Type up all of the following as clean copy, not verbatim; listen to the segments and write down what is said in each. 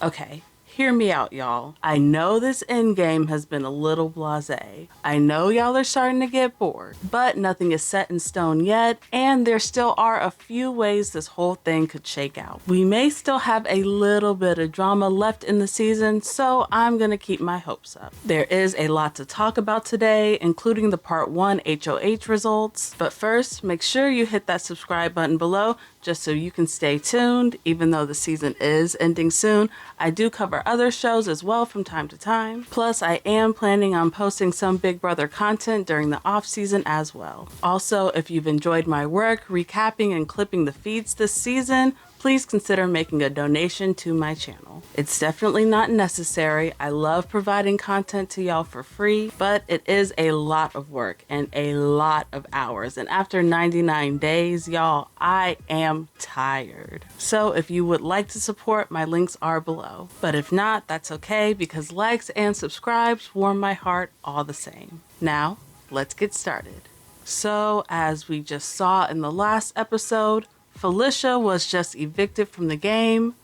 Okay, hear me out, y'all. I know this endgame has been a little blasé. I know y'all are starting to get bored, but nothing is set in stone yet, and there still are a few ways this whole thing could shake out. We may still have a little bit of drama left in the season, so I'm gonna keep my hopes up. There is a lot to talk about today, including the Part 1 HOH results, but first, make sure you hit that subscribe button below just so you can stay tuned. Even though the season is ending soon, I do cover other shows as well from time to time. Plus, I am planning on posting some Big Brother content during the off season as well. Also, if you've enjoyed my work recapping and clipping the feeds this season, please consider making a donation to my channel. It's definitely not necessary. I love providing content to y'all for free, but it is a lot of work and a lot of hours. And after 99 days, y'all, I am tired. So if you would like to support, my links are below. But if not, that's okay, because likes and subscribes warm my heart all the same. Now, let's get started. So, as we just saw in the last episode, Felicia was just evicted from the game,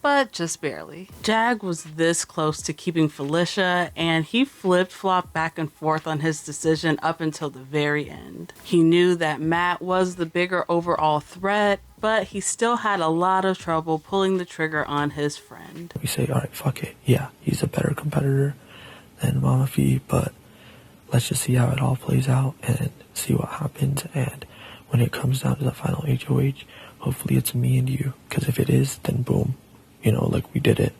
but just barely. Jag was this close to keeping Felicia, and he flip-flopped back and forth on his decision up until the very end. He knew that Matt was the bigger overall threat, but he still had a lot of trouble pulling the trigger on his friend. We say, all right, fuck it. Yeah, he's a better competitor than Mama Fee, but let's just see how it all plays out and see what happens. And when it comes down to the final HOH, hopefully it's me and you, because if it is, then boom, you know, like, we did it.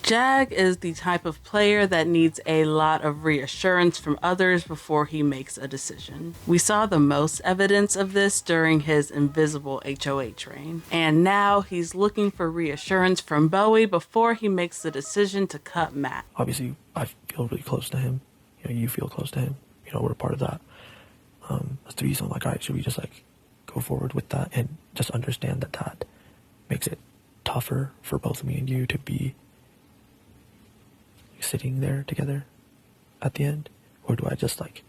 Jag is the type of player that needs a lot of reassurance from others before he makes a decision. We saw the most evidence of this during his invisible HOH reign, and now he's looking for reassurance from Bowie before he makes the decision to cut Matt. Obviously, I feel really close to him. You know, you feel close to him. You know, we're a part of that. That's the reason I'm like, all right, should we just like go forward with that and just understand that that makes it tougher for both me and you to be sitting there together at the end? Or do I just like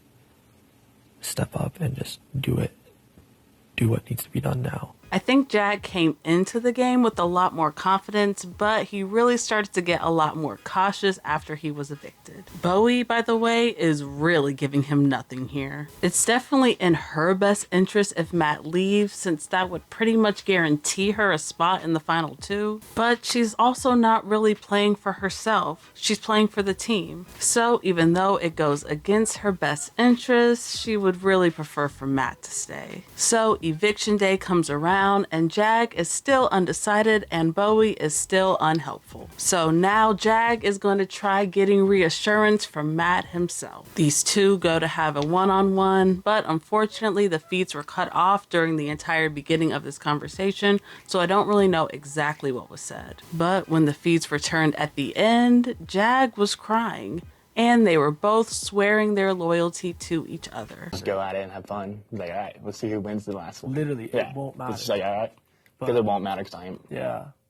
step up and just do what needs to be done now? I think Jag came into the game with a lot more confidence, but he really started to get a lot more cautious after he was evicted. Bowie, by the way, is really giving him nothing here. It's definitely in her best interest if Matt leaves, since that would pretty much guarantee her a spot in the final two. But she's also not really playing for herself. She's playing for the team. So even though it goes against her best interest, she would really prefer for Matt to stay. So eviction day comes around, and Jag is still undecided and Bowie is still unhelpful. So now Jag is going to try getting reassurance from Matt himself. These two go to have a one-on-one, but unfortunately the feeds were cut off during the entire beginning of this conversation, so I don't really know exactly what was said. But when the feeds returned at the end, Jag was crying, and they were both swearing their loyalty to each other. Just go at it and have fun. Like, all right, let's see who wins the last one. Literally, yeah. It won't matter. It's just like, all right, because it won't matter because I am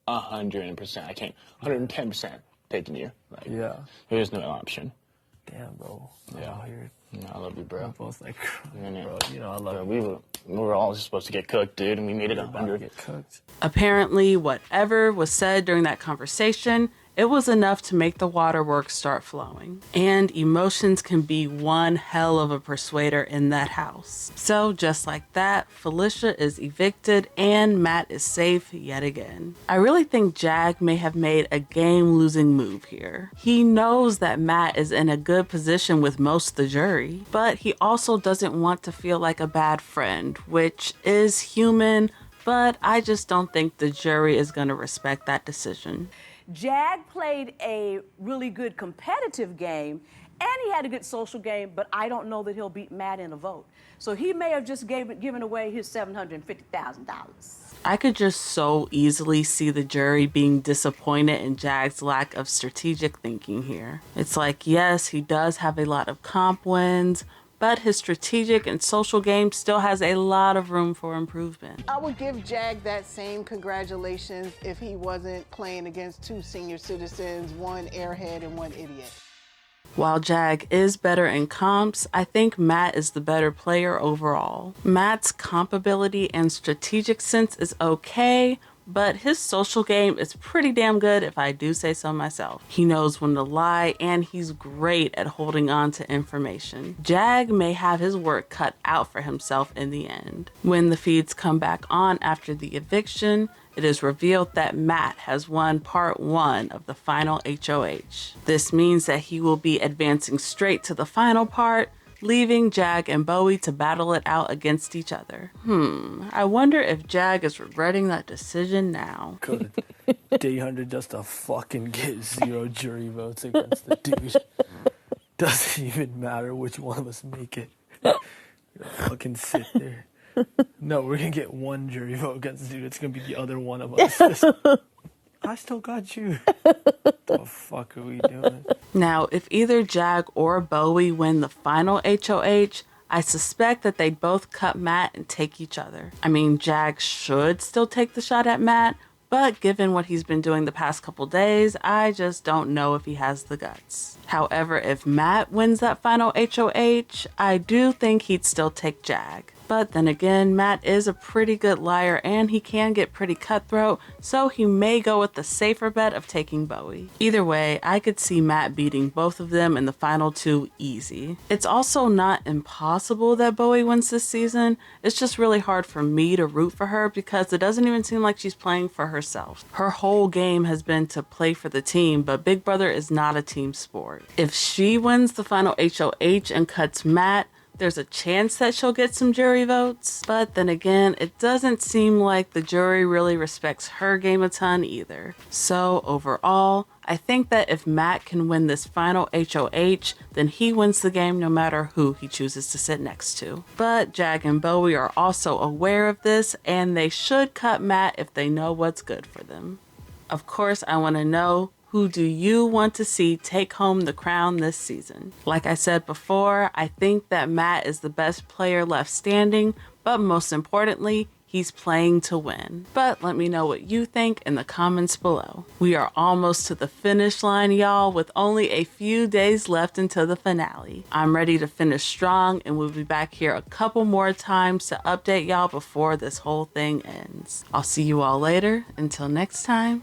100%. I can't 110% taking you. Like, yeah. There's no option. Damn, bro. Yeah. I love you, bro. We're both like, yeah. bro, you know, I love you. We were all supposed to get cooked, dude, and we made it 100. Get cooked. Apparently, whatever was said during that conversation, it was enough to make the waterworks start flowing. And emotions can be one hell of a persuader in that house. So just like that, Felicia is evicted and Matt is safe yet again. I really think Jag may have made a game-losing move here. He knows that Matt is in a good position with most of the jury, but he also doesn't want to feel like a bad friend, which is human, but I just don't think the jury is going to respect that decision. Jag played a really good competitive game, and he had a good social game, but I don't know that he'll beat Matt in a vote. So he may have just given away his $750,000. I could just so easily see the jury being disappointed in Jag's lack of strategic thinking here. It's like, yes, he does have a lot of comp wins, but his strategic and social game still has a lot of room for improvement. I would give Jag that same congratulations if he wasn't playing against two senior citizens, one airhead and one idiot. While Jag is better in comps, I think Matt is the better player overall. Matt's comp ability and strategic sense is okay, but his social game is pretty damn good if I do say so myself. He knows when to lie, and he's great at holding on to information. Jag may have his work cut out for himself in the end. When the feeds come back on after the eviction, it is revealed that Matt has won part 1 of the final HOH. This means that he will be advancing straight to the final part, leaving Jag and Bowie to battle it out against each other. I wonder if Jag is regretting that decision now. Good. Day 100 just to fucking get 0 jury votes against the dude. Doesn't even matter which one of us make it. Fucking sit there. No, we're gonna get 1 jury vote against the dude. It's gonna be the other one of us. I still got you. What the fuck are we doing? Now, if either Jag or Bowie win the final HOH, I suspect that they'd both cut Matt and take each other. I mean, Jag should still take the shot at Matt, but given what he's been doing the past couple days, I just don't know if he has the guts. However, if Matt wins that final HOH, I do think he'd still take Jag. But then again, Matt is a pretty good liar and he can get pretty cutthroat, so he may go with the safer bet of taking Bowie. Either way, I could see Matt beating both of them in the final 2 easy. It's also not impossible that Bowie wins this season, it's just really hard for me to root for her because it doesn't even seem like she's playing for herself. Her whole game has been to play for the team, but Big Brother is not a team sport. If she wins the final HOH and cuts Matt, there's a chance that she'll get some jury votes, but then again, it doesn't seem like the jury really respects her game a ton either. So overall, I think that if Matt can win this final HOH, then he wins the game no matter who he chooses to sit next to. But Jag and Bowie are also aware of this, and they should cut Matt if they know what's good for them. Of course, I want to know, who do you want to see take home the crown this season? Like I said before, I think that Matt is the best player left standing, but most importantly, he's playing to win. But let me know what you think in the comments below. We are almost to the finish line, y'all, with only a few days left until the finale. I'm ready to finish strong, and we'll be back here a couple more times to update y'all before this whole thing ends. I'll see you all later. Until next time.